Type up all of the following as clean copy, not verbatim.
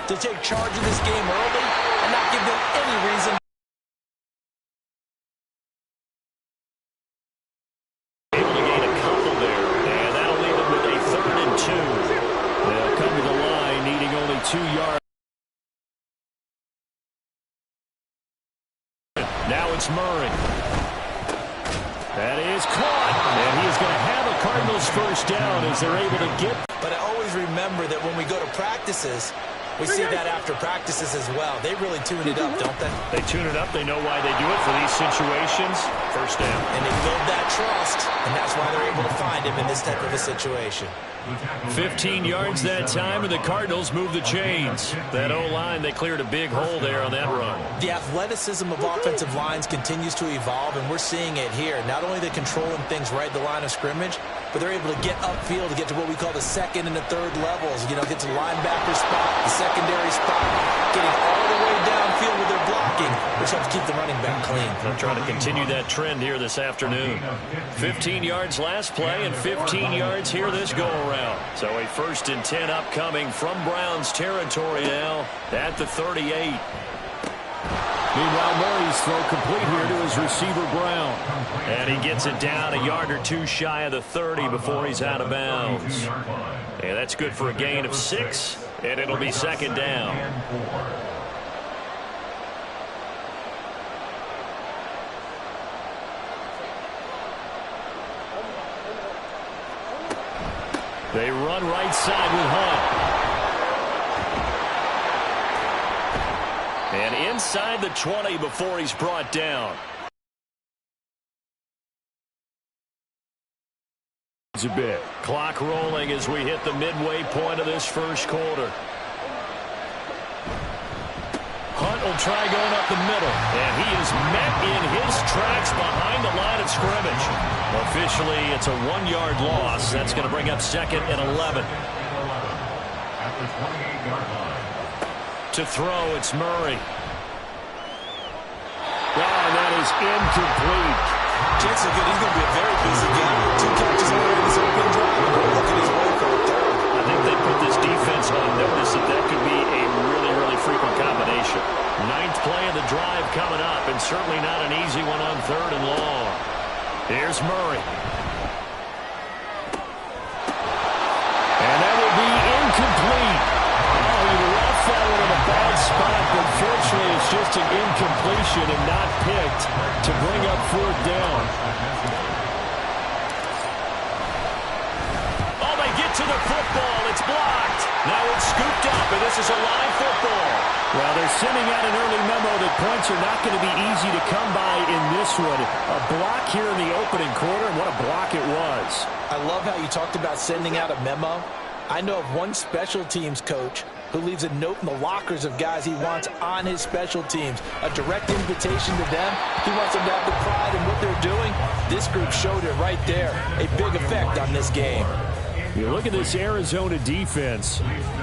to take charge of this game early and not give them any reason. Able to gain a couple there, and that'll leave them with a 3rd and 2. They'll come to the line needing only 2 yards. Now it's Murray. That is caught, and he is going to have a Cardinals first down as they're able to get. But I always remember that when we go to practices, we see that after practices as well. They really tune it up, don't they? They tune it up. They know why they do it for these situations. First down. And they build that trust, and that's why they're able to find him in this type of a situation. 15 yards that time, and the Cardinals move the chains. That O-line, they cleared a big hole there on that run. The athleticism of offensive lines continues to evolve, and we're seeing it here. Not only are they controlling things right at the line of scrimmage, but they're able to get upfield to get to what we call the 2nd and the 3rd levels. You know, get to the linebacker spot, the secondary spot, getting all the way downfield with their blocking, which helps keep the running back clean. They'll try to continue that trend here this afternoon. 15 yards last play and 15 yards here this go-around. So a 1st and 10 upcoming from Browns territory now at the 38. Meanwhile, Murray's throw complete here to his receiver, Brown. And he gets it down a yard or 2 shy of the 30 before he's out of bounds. And that's good for a gain of 6, and it'll be 2nd down. They run right side with Hunt. And inside the 20 before he's brought down. A bit. Clock rolling as we hit the midway point of this first quarter. Hunt will try going up the middle, and he is met in his tracks behind the line of scrimmage. Officially, it's a 1-yard loss. That's going to bring up 2nd and 11. To throw, it's Murray. And that is incomplete. Chances are good he's going to be a very busy game. 2 catches already in this open drive. Look at his way for a 3rd. I think they put this defense on notice that could be a really frequent combination. 9th play of the drive coming up, and certainly not an easy one on 3rd and long. Here's Murray. And that will be incomplete. Oh, he left that one in a bad spot, but fortunately it's just an incompletion and not picked to bring up 4th down. Oh, they get to the football. It's blocked. Now it's scooped up, and this is a live football. Well, they're sending out an early memo that points are not going to be easy to come by in this one. A block here in the opening quarter, and what a block it was. I love how you talked about sending out a memo. I know of one special teams coach who leaves a note in the lockers of guys he wants on his special teams. A direct invitation to them. He wants them to have the pride in what they're doing. This group showed it right there. A big effect on this game. You look at this Arizona defense.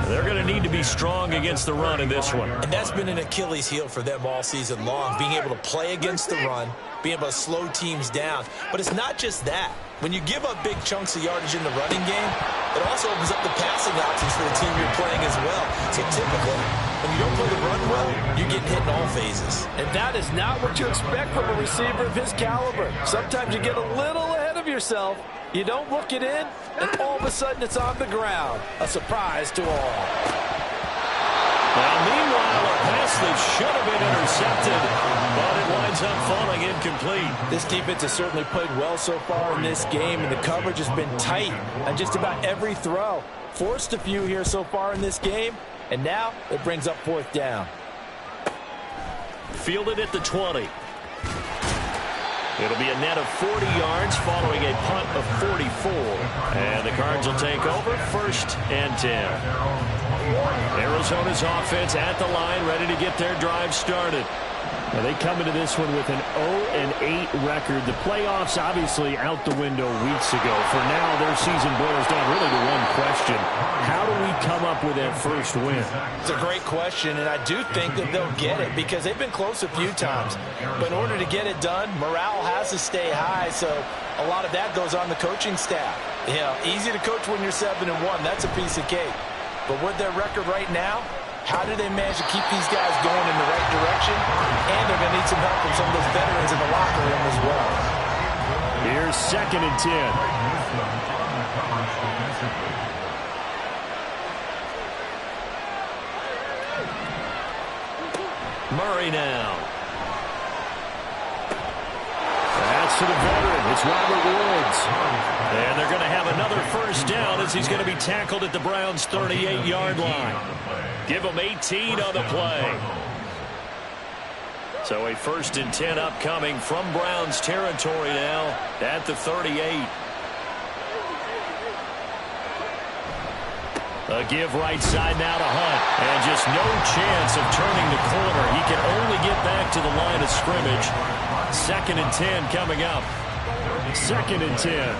They're going to need to be strong against the run in this one. And that's been an Achilles heel for them all season long, being able to play against the run, being able to slow teams down. But it's not just that. When you give up big chunks of yardage in the running game, it also opens up the passing options for the team you're playing as well. So typically, when you don't play the run well, you get hit in all phases. And that is not what you expect from a receiver of his caliber. Sometimes you get a little ahead of yourself. You don't look it in, and all of a sudden it's on the ground. A surprise to all. Now, meanwhile, a pass that should have been intercepted, but it winds up falling incomplete. This defense has certainly played well so far in this game, and the coverage has been tight on just about every throw. Forced a few here so far in this game, and now it brings up 4th down. Fielded at the 20. It'll be a net of 40 yards following a punt of 44. And the Cards will take over 1st and 10. Arizona's offense at the line, ready to get their drive started. Now they come into this one with an 0-8 record. The playoffs obviously out the window weeks ago. For now, their season boils down really to one question. How do we come up with that first win? It's a great question, and I do think that they'll get it because they've been close a few times. But in order to get it done, morale has to stay high, so a lot of that goes on the coaching staff. You know, easy to coach when you're 7-1. That's a piece of cake. But with their record right now, How do they manage to keep these guys going in the right direction? And they're going to need some help from some of those veterans in the locker room as well. Here's 2nd and 10. Murray now. That's to the veteran. It's Robert Woods. And they're going to have another first down as he's going to be tackled at the Browns' 38-yard line. Give him 18 on the play. So a 1st and 10 upcoming from Browns territory now at the 38. A give right side now to Hunt. And just no chance of turning the corner. He can only get back to the line of scrimmage. 2nd and 10 coming up. 2nd and 10.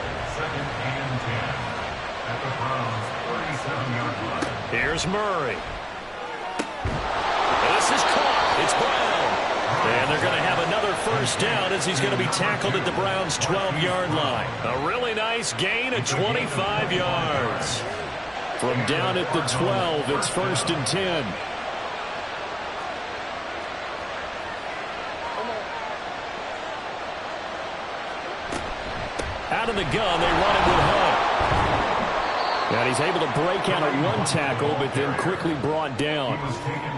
Here's Murray. This is caught. It's Brown. And they're going to have another first down as he's going to be tackled at the Browns' 12-yard line. A really nice gain of 25 yards. From down at the 12, it's 1st and 10. Out of the gun, they run it with Hunt. And he's able to break out at one tackle, but then quickly brought down.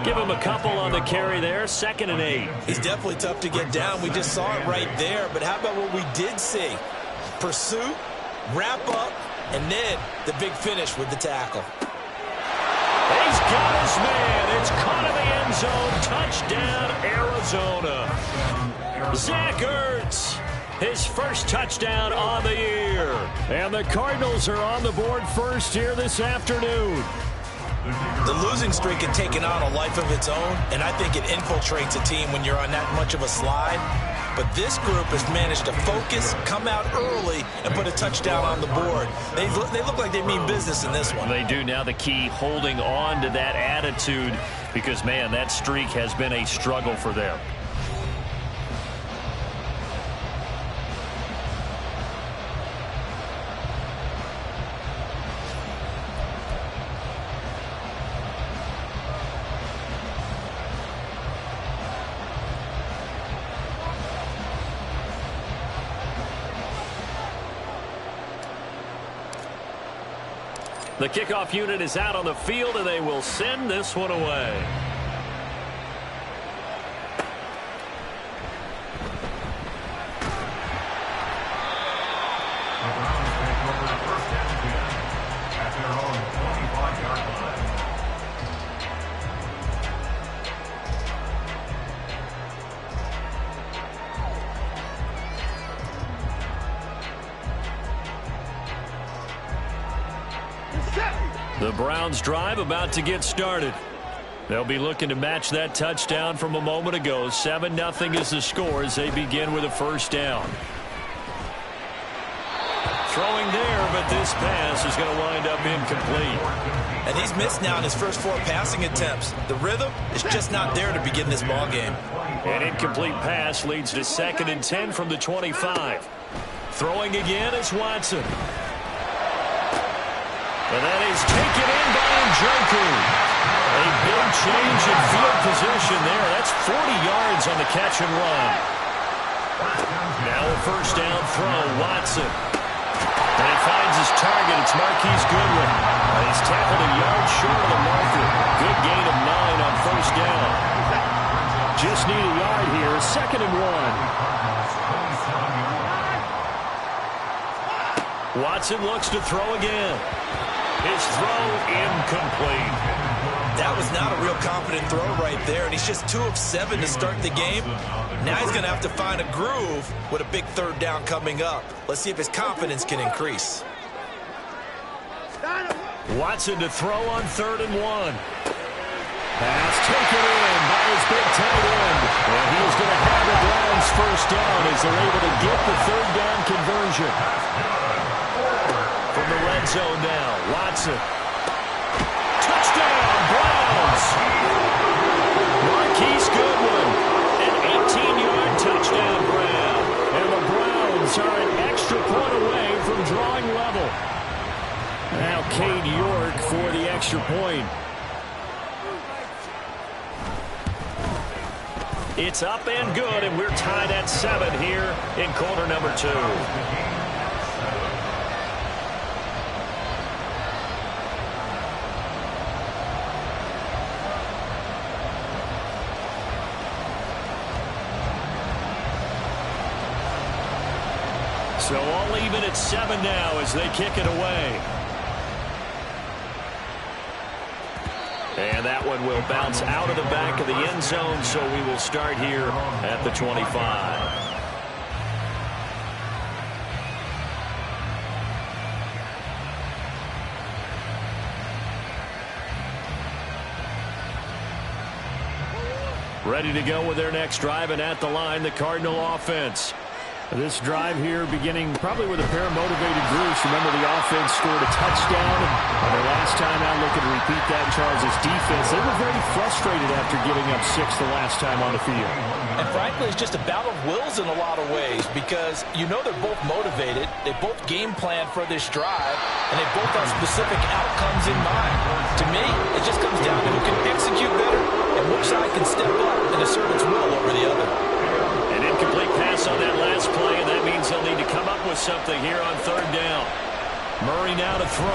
Give him a couple on the carry there. 2nd and 8. He's definitely tough to get down. We just saw it right there. But how about what we did see? Pursuit, wrap up, and then the big finish with the tackle. He's got his man. It's caught in the end zone. Touchdown, Arizona. Zach Ertz. His first touchdown on the year. And the Cardinals are on the board first here this afternoon. The losing streak had taken on a life of its own, and I think it infiltrates a team when you're on that much of a slide. But this group has managed to focus, come out early, and put a touchdown on the board. They look like they mean business in this one. They do. Now the key, holding on to that attitude, because, man, that streak has been a struggle for them. The kickoff unit is out on the field, and they will send this one away. The Browns drive about to get started. They'll be looking to match that touchdown from a moment ago. 7-0 is the score as they begin with a first down. Throwing there, but this pass is going to wind up incomplete. And he's missed now in his first 4 passing attempts. The rhythm is just not there to begin this ball game. An incomplete pass leads to 2nd and 10 from the 25. Throwing again is Watson. And that is taken in by Njoku. A big change in field position there. That's 40 yards on the catch and run. Now a first down throw, Watson. And he finds his target. It's Marquise Goodwin. He's tackled a yard short of the marker. Good gain of 9 on first down. Just need a yard here. 2nd and 1. Watson looks to throw again. His throw incomplete. That was not a real confident throw right there, and he's just 2 of 7 to start the game. Now he's going to have to find a groove with a big third down coming up. Let's see if his confidence can increase. Watson to throw on 3rd and 1. Pass taken in by his big tight end. And he's going to have the Browns first down as they're able to get the 3rd down conversion. From the red zone now, Watson. Touchdown, Browns! Marquise Goodwin, an 18-yard touchdown grab. And the Browns are an extra point away from drawing level. Now Cade York for the extra point. It's up and good, and we're tied at 7 here in quarter number 2. So all even at 7 now as they kick it away. And that one will bounce out of the back of the end zone, so we will start here at the 25. Ready to go with their next drive, and at the line, the Cardinal offense. This drive here beginning probably with a pair of motivated groups. Remember, the offense scored a touchdown. And their last time out, looking to repeat that. Charles' defense, they were very frustrated after giving up 6 the last time on the field. And frankly, it's just a battle of wills in a lot of ways because you know they're both motivated. They both game plan for this drive, and they both have specific outcomes in mind. To me, it just comes down to who can execute better and which side can step up and assert its will over the other. An incomplete pass on that last play, and that means they'll need to come up with something here on 3rd down. Murray now to throw.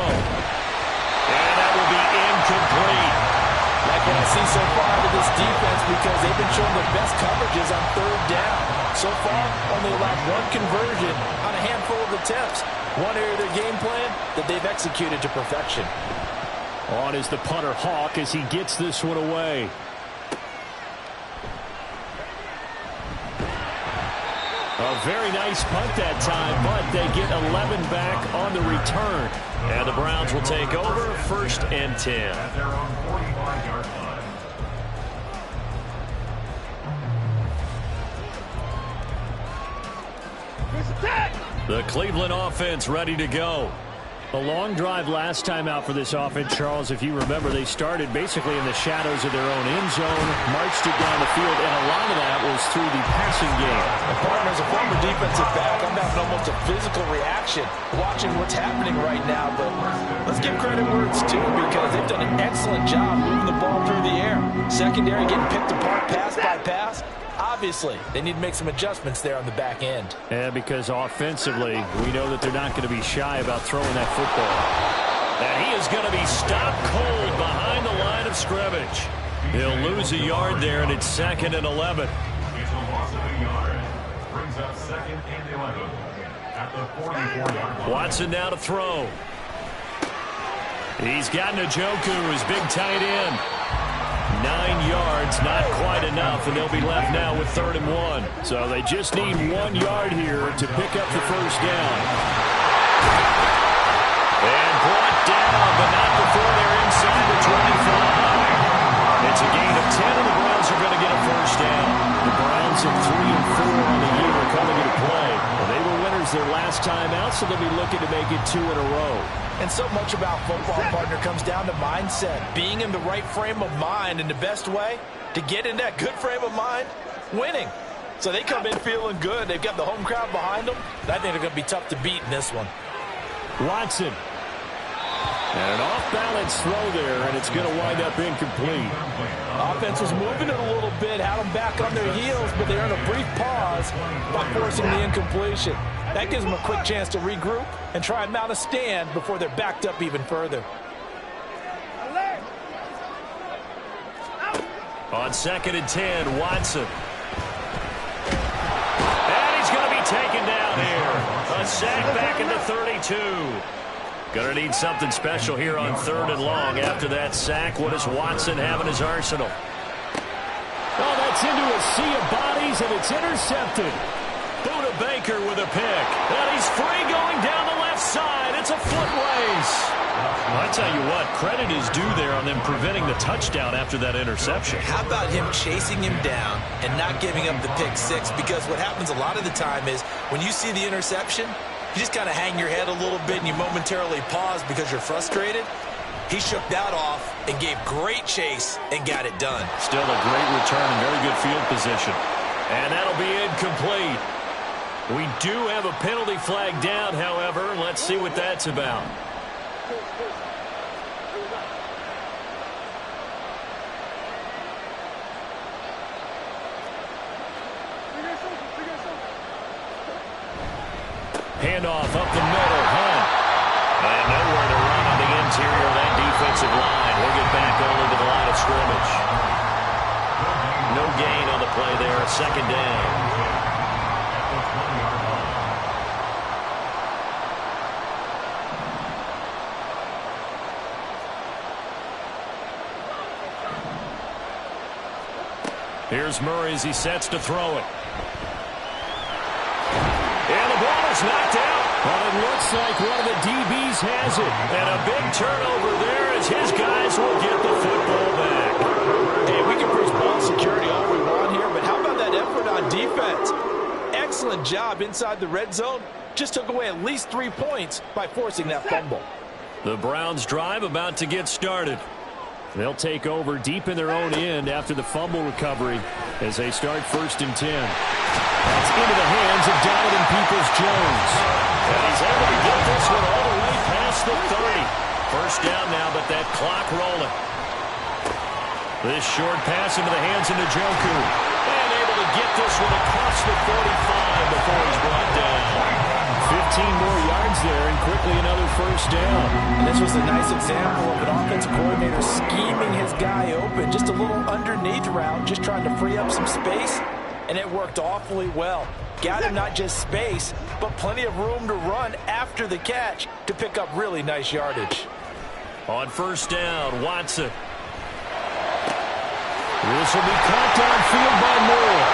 And that will be incomplete. Like what I see so far out of this defense because they've been showing their best coverages on 3rd down. So far, only allowed 1 conversion on a handful of attempts. One area of their game plan that they've executed to perfection. On is the punter Hawk as he gets this one away. A very nice punt that time, but they get 11 back on the return. And the Browns will take over 1st and 10. The Cleveland offense ready to go. A long drive last time out for this offense, Charles. If you remember, they started basically in the shadows of their own end zone, marched it down the field, and a lot of that was through the passing game. And partner, as a former defensive back, I'm having almost a physical reaction watching what's happening right now. But let's give credit where it's due because they've done an excellent job moving the ball through the air. Secondary getting picked apart pass by pass. Obviously, they need to make some adjustments there on the back end. Yeah, because offensively, we know that they're not going to be shy about throwing that football. And he is going to be stopped cold behind the line of scrimmage. He'll lose a yard there, and it's 2nd and 11. Watson now to throw. He's got Njoku, his big tight end. 9 yards, not quite enough, and they'll be left now with 3rd and 1. So they just need 1 yard here to pick up the 1st down. And brought down, but not before they're inside the 25. It's a gain of 10, and the Browns are going to get a 1st down. The Browns are 3 and 4 on the year coming into play. Well, they were winners their last time out, so they'll be looking to make it 2 in a row. And so much about football, partner, comes down to mindset. Being in the right frame of mind, and the best way to get in that good frame of mind, winning. So they come in feeling good. They've got the home crowd behind them. I think they're going to be tough to beat in this one. Watson. And an off-balance throw there, and it's going to wind up incomplete. Offense was moving it a little bit, had them back on their heels, but they earned a brief pause by forcing the incompletion. That gives them a quick chance to regroup and try and mount a stand before they're backed up even further. On 2nd and 10, Watson. And he's going to be taken down here. A sack back into 32. Going to need something special here on 3rd and long. After that sack, what does Watson have in his arsenal? Oh, that's into a sea of bodies, and it's intercepted. Buda Baker with a pick. And he's free going down the left side. It's a foot race. I tell you what, credit is due there on them preventing the touchdown after that interception. How about him chasing him down and not giving up the pick 6? Because what happens a lot of the time is when you see the interception, you just kind of hang your head a little bit and you momentarily pause because you're frustrated. He shook that off and gave great chase and got it done. Still a great return and very good field position. And that'll be incomplete. We do have a penalty flag down, however. Let's see what that's about. Handoff up the middle. Hunt. And nowhere to run on the interior of that defensive line. He'll get back only to the line of scrimmage. No gain on the play there. Second down. Here's Murray as he sets to throw it. And the ball is knocked out. Well, it looks like one of the DBs has it. And a big turnover there as his guys will get the football back. Hey, we can preach ball security all we want here, but how about that effort on defense? Excellent job inside the red zone. Just took away at least 3 points by forcing that fumble. The Browns drive about to get started. They'll take over deep in their own end after the fumble recovery as they start 1st and 10. That's into the hands of Donovan Peoples-Jones. And he's able to get this one all the way past the 30. First down now, but that clock rolling. This short pass into the hands of Njoku. And able to get this one across the 45 before he's brought down. 15 more yards there and quickly another first down. And this was a nice example of an offensive coordinator scheming his guy open. Just a little underneath route, just trying to free up some space. And it worked awfully well. Got him not just space, but plenty of room to run after the catch to pick up really nice yardage. On first down, Watson. This will be caught downfield by Moore.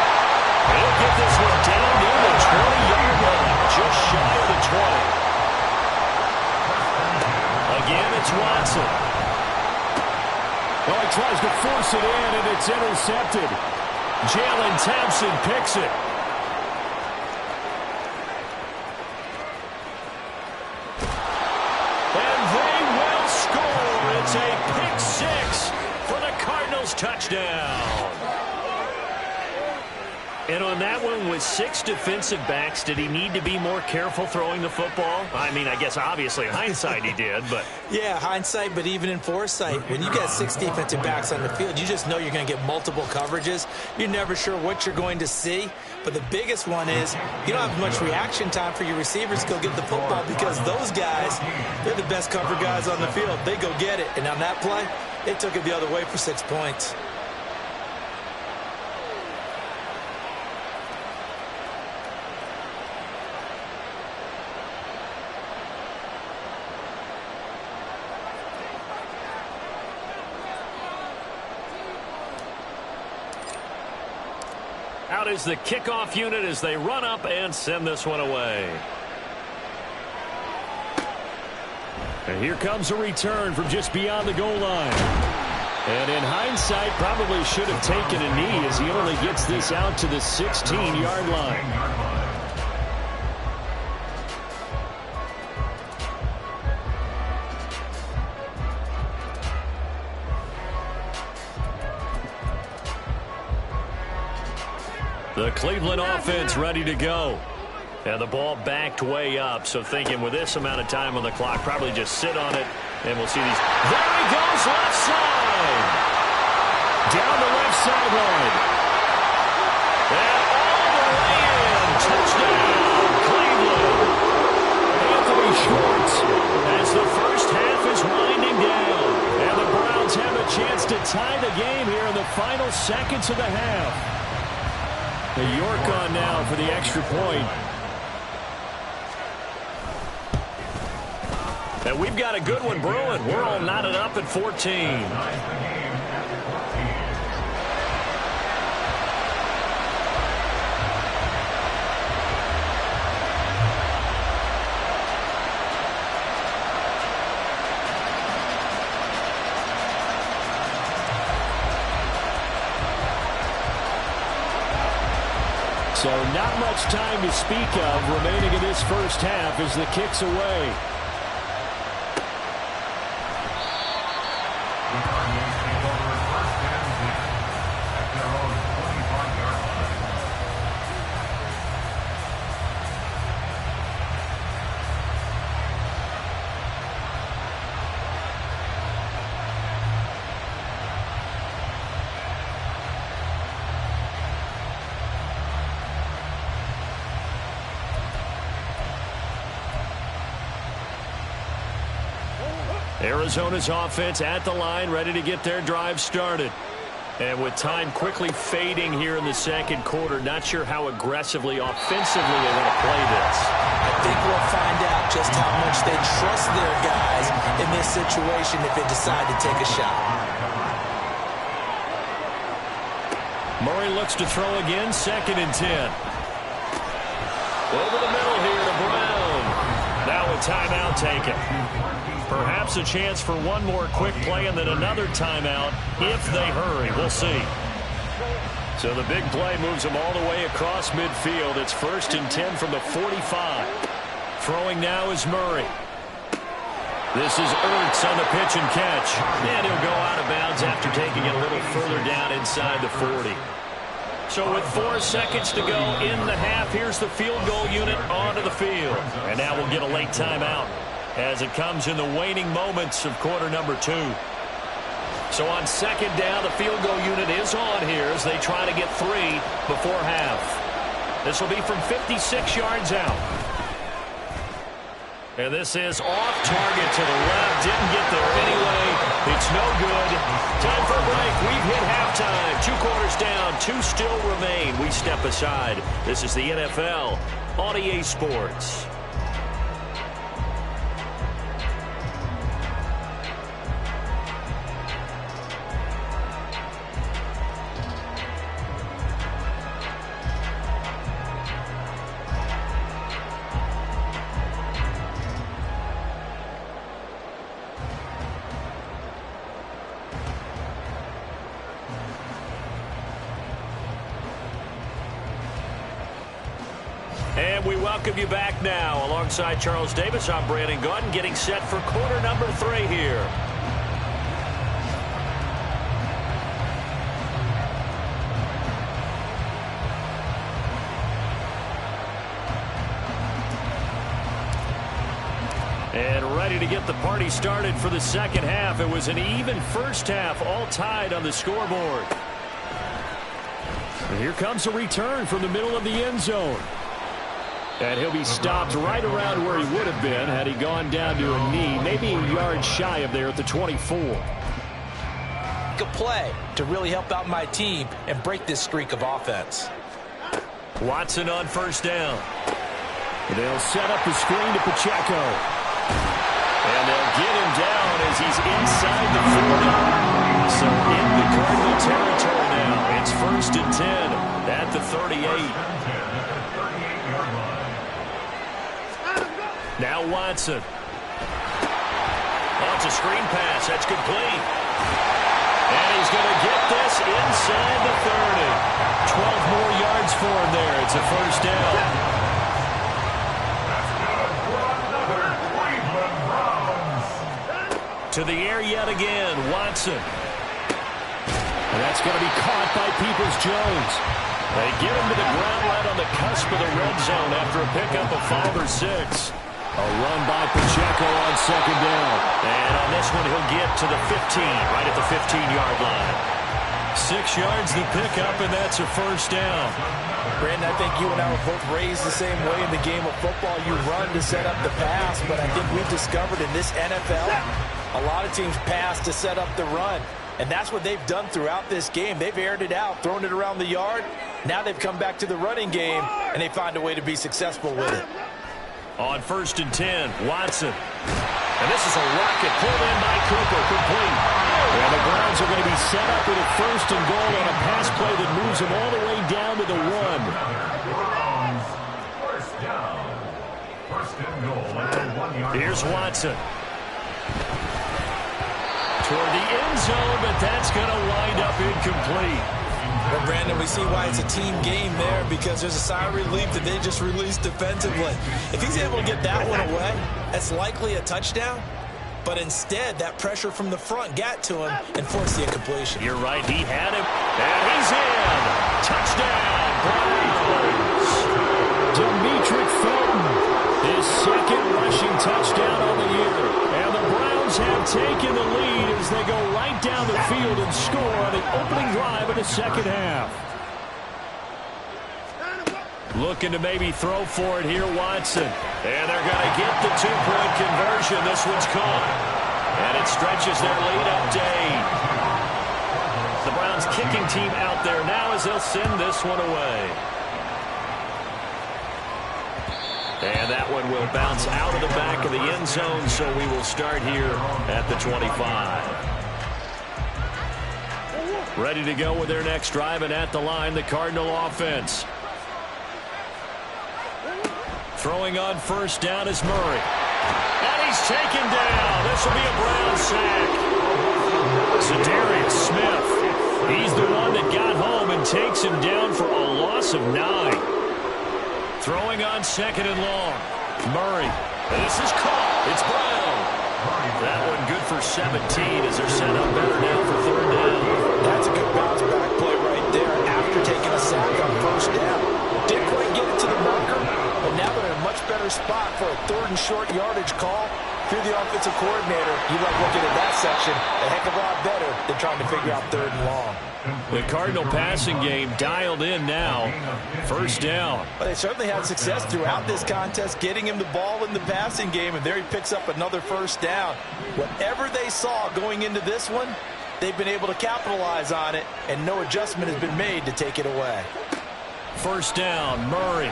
He'll get this one down near the 20-yard line, just shy of the 20. Again, it's Watson. Oh, he tries to force it in, and it's intercepted. Jalen Thompson picks it. And they will score. It's a pick six for the Cardinals touchdown. And on that one, with 6 defensive backs, did he need to be more careful throwing the football? I mean, I guess obviously in hindsight he did, but... Yeah, hindsight, but even in foresight, when you got 6 defensive backs on the field, you just know you're going to get multiple coverages. You're never sure what you're going to see. But the biggest one is you don't have much reaction time for your receivers to go get the football because those guys, they're the best cover guys on the field. They go get it. And on that play, they took it the other way for 6 points. Out is the kickoff unit as they run up and send this one away. And here comes a return from just beyond the goal line. And in hindsight, probably should have taken a knee as he only gets this out to the 16-yard line. The Cleveland offense ready to go. And the ball backed way up, so thinking with this amount of time on the clock, probably just sit on it, and we'll see these. There he goes, left side. Down the left sideline. And all the way in. Touchdown, Cleveland. Anthony Schwartz. As the first half is winding down. And the Browns have a chance to tie the game here in the final seconds of the half. The York on now for the extra point. And we've got a good one brewing. We're all knotted up at 14. So not much time to speak of remaining in this first half as the kick's away. Arizona's offense at the line, ready to get their drive started. And with time quickly fading here in the second quarter, not sure how aggressively, offensively they want to play this. I think we'll find out just how much they trust their guys in this situation if they decide to take a shot. Murray looks to throw again, 2nd and 10. Over the middle here to Brown. Now a timeout taken. Perhaps a chance for one more quick play and then another timeout if they hurry. We'll see. So the big play moves them all the way across midfield. It's 1st and 10 from the 45. Throwing now is Murray. This is Ertz on the pitch and catch. And he'll go out of bounds after taking it a little further down inside the 40. So with 4 seconds to go in the half, here's the field goal unit onto the field. And now we'll get a late timeout as it comes in the waning moments of quarter number 2. So on 2nd down, the field goal unit is on here as they try to get 3 before half. This will be from 56 yards out. And this is off target to the left. Didn't get there anyway. It's no good. Time for a break. We've hit halftime. 2 quarters down. 2 still remain. We step aside. This is the NFL on EA Sports. And we welcome you back now. Alongside Charles Davis, I'm Brandon Gaudin, getting set for quarter number 3 here. And ready to get the party started for the second half. It was an even first half, all tied on the scoreboard. And here comes a return from the middle of the end zone. And he'll be stopped right around where he would have been had he gone down to a knee, maybe a yard shy of there at the 24. A play to really help out my team and break this streak of offense. Watson on 1st down. They'll set up the screen to Pacheco. And they'll get him down as he's inside the 40. So in the Cardinal territory now. It's 1st and 10 at the 38. Now Watson. Oh, it's a screen pass. That's complete. And he's going to get this inside the 30. 12 more yards for him there. It's a 1st down. To the air yet again, Watson. And that's going to be caught by Peoples-Jones. They get him to the ground right on the cusp of the red zone after a pickup of 5 or 6. A run by Pacheco on 2nd down. And on this one, he'll get to the 15, right at the 15-yard line. 6 yards the pickup, and that's a 1st down. Brandon, I think you and I were both raised the same way in the game of football. You run to set up the pass, but I think we've discovered in this NFL, a lot of teams pass to set up the run. And that's what they've done throughout this game. They've aired it out, thrown it around the yard. Now they've come back to the running game, and they find a way to be successful with it. On 1st and 10, Watson. And this is a rocket pulled in by Cooper, complete. And the Browns are going to be set up with a 1st and goal on a pass play that moves them all the way down to the 1. Here's Watson. Toward the end zone, but that's going to wind up incomplete. Well, Brandon, we see why it's a team game there, because there's a sigh of relief that they just released defensively. If he's able to get that one away, that's likely a touchdown. But instead, that pressure from the front got to him and forced the incompletion. You're right, he had him, and he's in. Touchdown, Browns. Demetric Felton, his 2nd rushing touchdown on the year. And the Browns have taken the lead as they go right down the field and score on the opening drive of the second half. Looking to maybe throw for it here, Watson. And they're going to get the 2-point conversion. This one's caught. And it stretches their lead up to 8. The Browns kicking team out there now as they'll send this one away. And that one will bounce out of the back of the end zone, so we will start here at the 25. Ready to go with their next drive, and at the line, the Cardinal offense. Throwing on first down is Murray. And he's taken down. This will be a Brown sack. Za'Darius Smith. He's the one that got home and takes him down for a loss of 9. Throwing on second and long. Murray. This is caught. It's Brown. That one good for 17 as they're set up better now for third down. That's a good bounce back play right there after taking a sack on first down. Didn't quite get it to the marker, but now they're in a much better spot for a third and short yardage call. If you're the offensive coordinator, you like looking at that section a heck of a lot better than trying to figure out third and long. The Cardinal passing game dialed in now. First down. But they certainly had success throughout this contest, getting him the ball in the passing game, and there he picks up another first down. Whatever they saw going into this one, they've been able to capitalize on it, and no adjustment has been made to take it away. First down, Murray.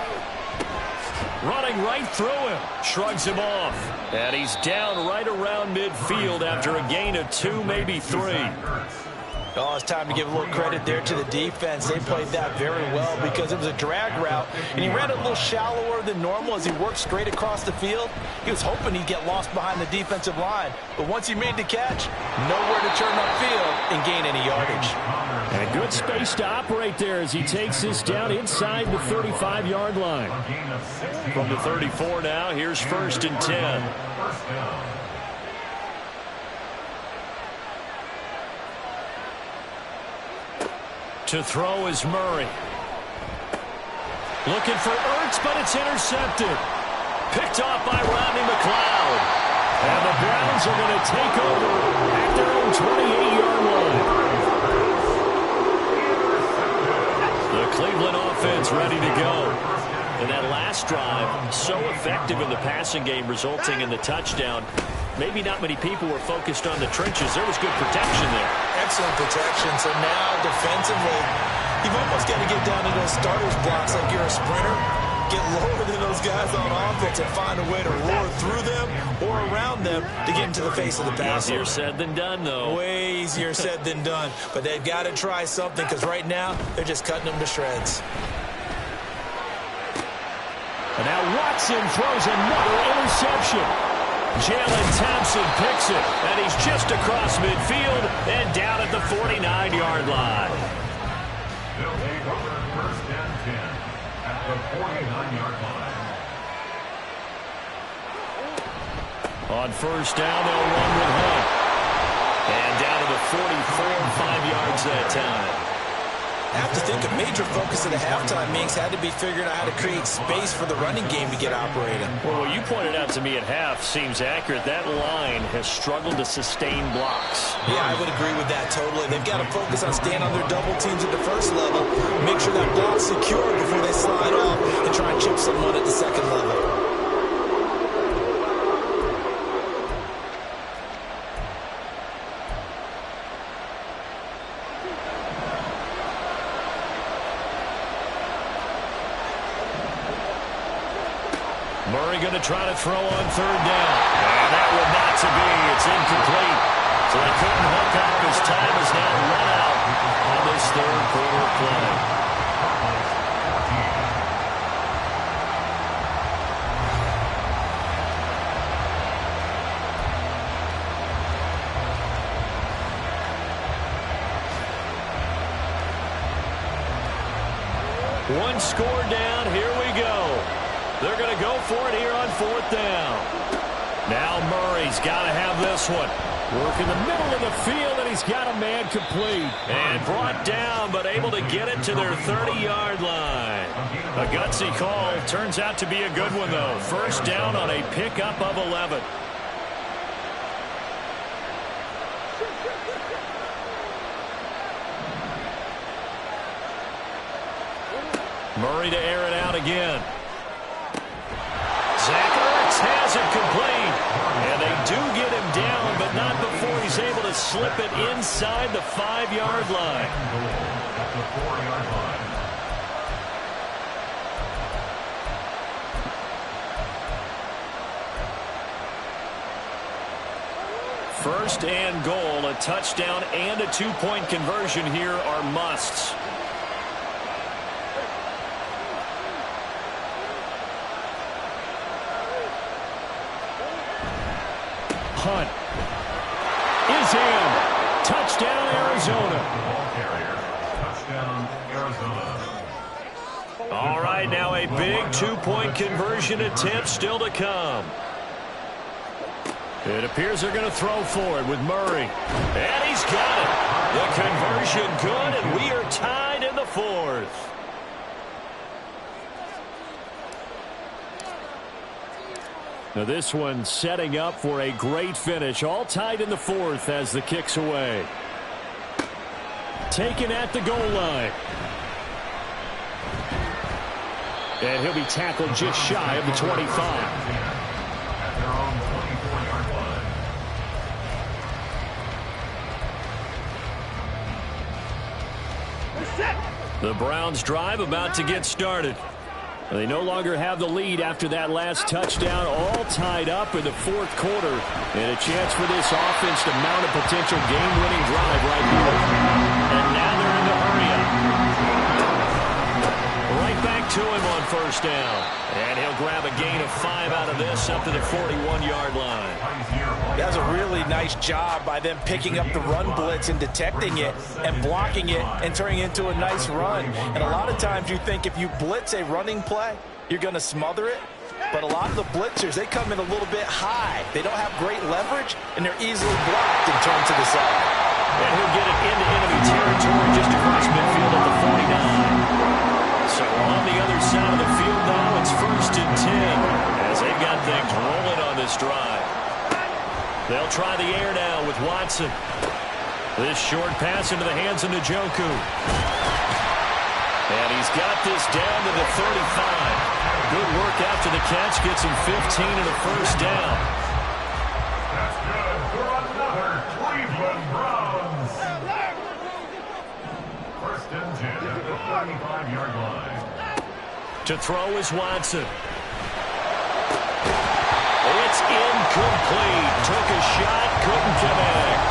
Running right through him. Shrugs him off. And he's down right around midfield after a gain of 2, maybe 3. Oh, it's time to give a little credit there to the defense. They played that very well because it was a drag route, and he ran a little shallower than normal as he worked straight across the field. He was hoping he'd get lost behind the defensive line, but once he made the catch, nowhere to turn upfield and gain any yardage. And a good space to operate there as he takes this down inside the 35-yard line. From the 34 now, here's first and 10. To throw is Murray. Looking for Ertz, but it's intercepted. Picked off by Rodney McLeod. And the Browns are going to take over at their own 28-yard line. The Cleveland offense ready to go. And that last drive, so effective in the passing game, resulting in the touchdown. Maybe not many people were focused on the trenches. There was good protection there. Excellent protection. So now, defensively, you've almost got to get down to those starters blocks like you're a sprinter. Get lower than those guys on offense and find a way to roar through them or around them to get into the face of the passer. Easier said than done, though. Way easier said than done. But they've got to try something because right now, they're just cutting them to shreds. And now Watson throws another interception. Jalen Thompson picks it, and he's just across midfield and down at the 49-yard line. They'll take over first and 10 at the 49-yard line. On first down, they'll run with Hunt. And down to the 44, 5 yards that time. I have to think a major focus of the halftime meetings had to be figuring out how to create space for the running game to get operating. Well, what you pointed out to me at half seems accurate. That line has struggled to sustain blocks. Yeah, I would agree with that totally. They've got to focus on staying on their double teams at the first level, make sure that block's secure before they slide off and try and chip someone at the second level. Murray going to try to throw on third down. And that one not to be. It's incomplete. So they couldn't hook up as time is now run out on this third quarter play. One score down. Here we go. They're going to go for it here on fourth down. Now Murray's got to have this one. Work in the middle of the field, and he's got a man complete. And brought down, but able to get it to their 30-yard line. A gutsy call. Turns out to be a good one, though. First down on a pickup of 11. Murray to air it out again. Zach Ertz has it complete. And they do get him down, but not before he's able to slip it inside the 5-yard line. At the 4-yard line. First and goal, a touchdown and a 2-point conversion here are musts. Hunt is in. Touchdown, Arizona. Ball carrier. Touchdown, Arizona. All right, now a big 2-point conversion attempt still to come. It appears they're going to throw for it with Murray. And he's got it. The conversion good, and we are tied in the 4th. Now this one setting up for a great finish. All tied in the 4th as the kick's away. Taken at the goal line. And he'll be tackled just shy of the 25. At their own 24-yard line. The Browns drive about to get started. They no longer have the lead after that last touchdown, all tied up in the 4th quarter. And a chance for this offense to mount a potential game-winning drive right here. And now they're in the hurry up. Right back to him on first down. And he'll grab a gain of 5 out of this up to the 41-yard line. That was a really nice job by them picking up the run blitz and detecting it and blocking it and turning it into a nice run. And a lot of times you think if you blitz a running play, you're going to smother it. But a lot of the blitzers, they come in a little bit high. They don't have great leverage, and they're easily blocked and turned to the side. And he'll get it into enemy territory just across midfield at the 49. So on the other side of the field now, it's 1st and 10 as they've got things rolling on this drive. They'll try the air now with Watson. This short pass into the hands of Njoku. And he's got this down to the 35. Good work after the catch. Gets him 15 and a first down. That's good for another Cleveland Browns. 1st and 10 at the 35-yard line. To throw is Watson. It's incomplete. Took a shot, couldn't connect.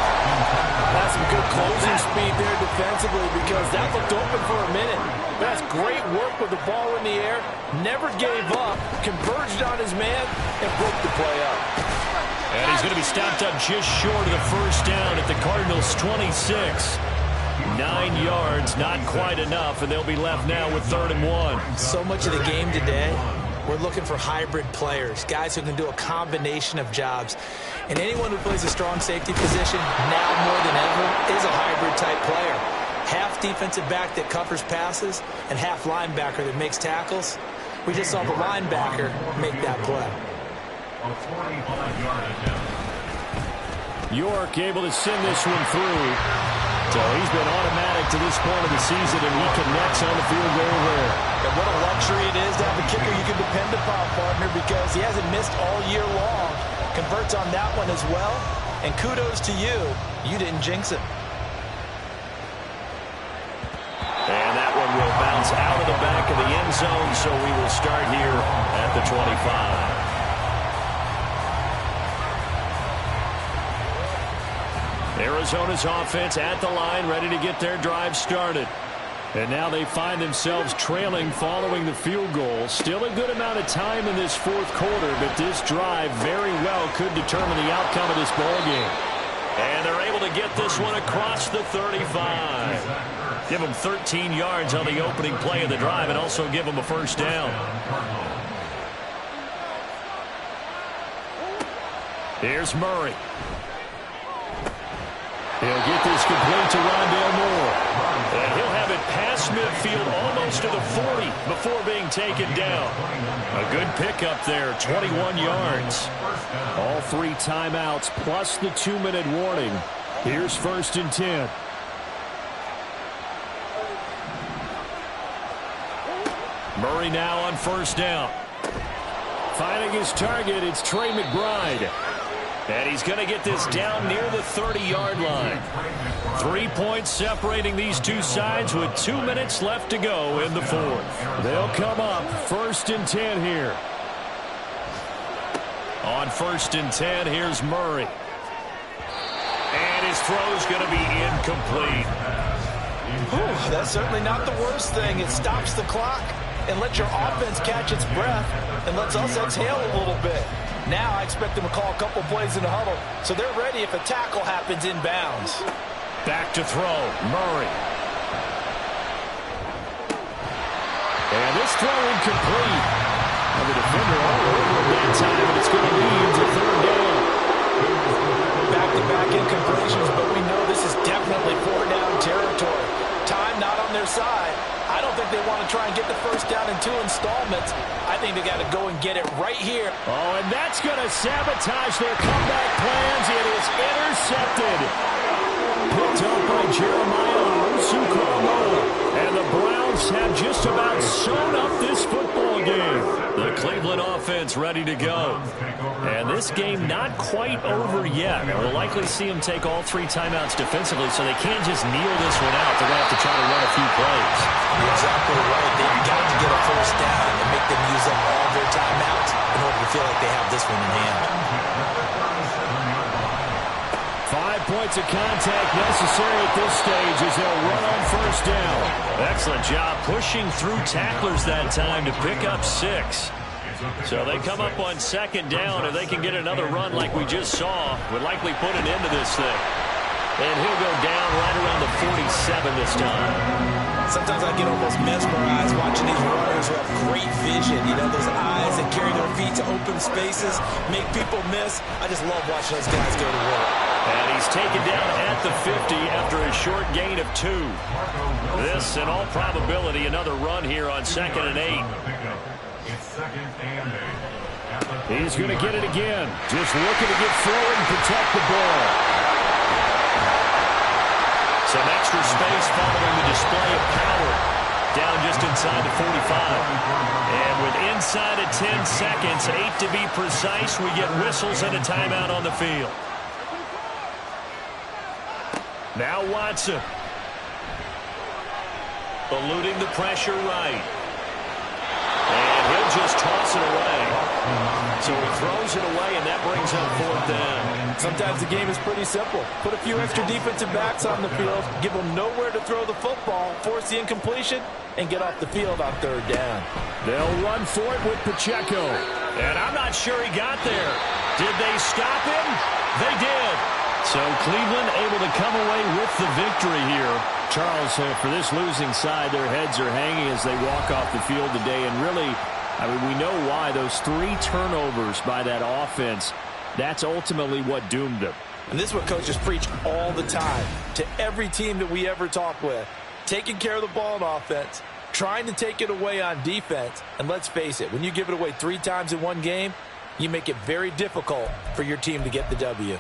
That's some good closing speed there defensively because that looked open for a minute. That's great work with the ball in the air. Never gave up, converged on his man, and broke the play up. And he's going to be stopped up just short of the first down at the Cardinals' 26. 9 yards, not quite enough, and they'll be left now with 3rd and 1. So much of the game today, we're looking for hybrid players, guys who can do a combination of jobs. And anyone who plays a strong safety position, now more than ever, is a hybrid-type player. Half defensive back that covers passes and half linebacker that makes tackles. We just saw the linebacker make that play. A 45-yard attempt. York able to send this one through. So he's been automatic to this point of the season, and he connects on the field goal there. And what a luxury it is to have a kicker you can depend upon, partner, because he hasn't missed all year long. Converts on that one as well. And kudos to you. You didn't jinx it. And that one will bounce out of the back of the end zone, so we will start here at the 25. Arizona's offense at the line, ready to get their drive started. And now they find themselves trailing following the field goal. Still a good amount of time in this 4th quarter, but this drive very well could determine the outcome of this ballgame. And they're able to get this one across the 35. Give them 13 yards on the opening play of the drive and also give them a first down. Here's Murray. He'll get this complete to Rondale Moore. And he'll have it past midfield almost to the 40 before being taken down. A good pickup there, 21 yards. All 3 timeouts plus the 2-minute warning. Here's 1st and 10. Murray now on first down. Finding his target, it's Trey McBride. And he's going to get this down near the 30-yard line. 3 points separating these two sides with 2 minutes left to go in the fourth. They'll come up 1st and 10 here. On 1st and 10, here's Murray. And his throw's going to be incomplete. Whew, that's certainly not the worst thing. It stops the clock and lets your offense catch its breath and lets us exhale a little bit. Now I expect them to call a couple plays in the huddle so they're ready if a tackle happens inbounds. Back to throw, Murray. And this throw incomplete. The defender all over at that time, and it's going to lead to 3rd down. Back-to-back incompletions, but we know this is definitely 4th-down territory. Time not on their side. I don't think they want to try and get the 1st down in 2 installments. I think they got to go and get it right here. Oh, and that's going to sabotage their comeback plans. It is intercepted. Picked up by Jeremiah Owusu-Koramoah. And the Browns have just about sewn up this football game. The Cleveland offense ready to go. And this game not quite over yet. We'll likely see them take all 3 timeouts defensively, so they can't just kneel this one out. They're going to have to try to run a few plays. You're exactly right. They've got to get a 1st down and make them use up all their timeouts in order to feel like they have this one in hand. 5 points of contact necessary at this stage as they'll run on 1st down. Excellent job pushing through tacklers that time to pick up 6. So they come up on 2nd down. If they can get another run like we just saw, would likely put an end to this thing. And he'll go down right around the 47 this time. Sometimes I get almost mesmerized watching these runners who have great vision. You know, those eyes that carry their feet to open spaces, make people miss. I just love watching those guys go to work. And he's taken down at the 50 after a short gain of 2. This, in all probability, another run here on 2nd and 8. He's going to get it again. Just looking to get forward and protect the ball. Some extra space following the display of power. Down just inside the 45. And with inside of 10 seconds, 8 to be precise, we get whistles and a timeout on the field. Now Watson. Eluding the pressure right. And he'll just toss it away. So he throws it away, and that brings up 4th down. Sometimes the game is pretty simple. Put a few extra defensive backs on the field, give them nowhere to throw the football, force the incompletion, and get off the field on 3rd down. They'll run for it with Pacheco. And I'm not sure he got there. Did they stop him? They did. So Cleveland able to come away with the victory here. Charles, for this losing side, their heads are hanging as they walk off the field today. And really, I mean, we know why. Those 3 turnovers by that offense, that's ultimately what doomed them. And this is what coaches preach all the time to every team that we ever talk with. Taking care of the ball on offense, trying to take it away on defense. And let's face it, when you give it away 3 times in one game, you make it very difficult for your team to get the W.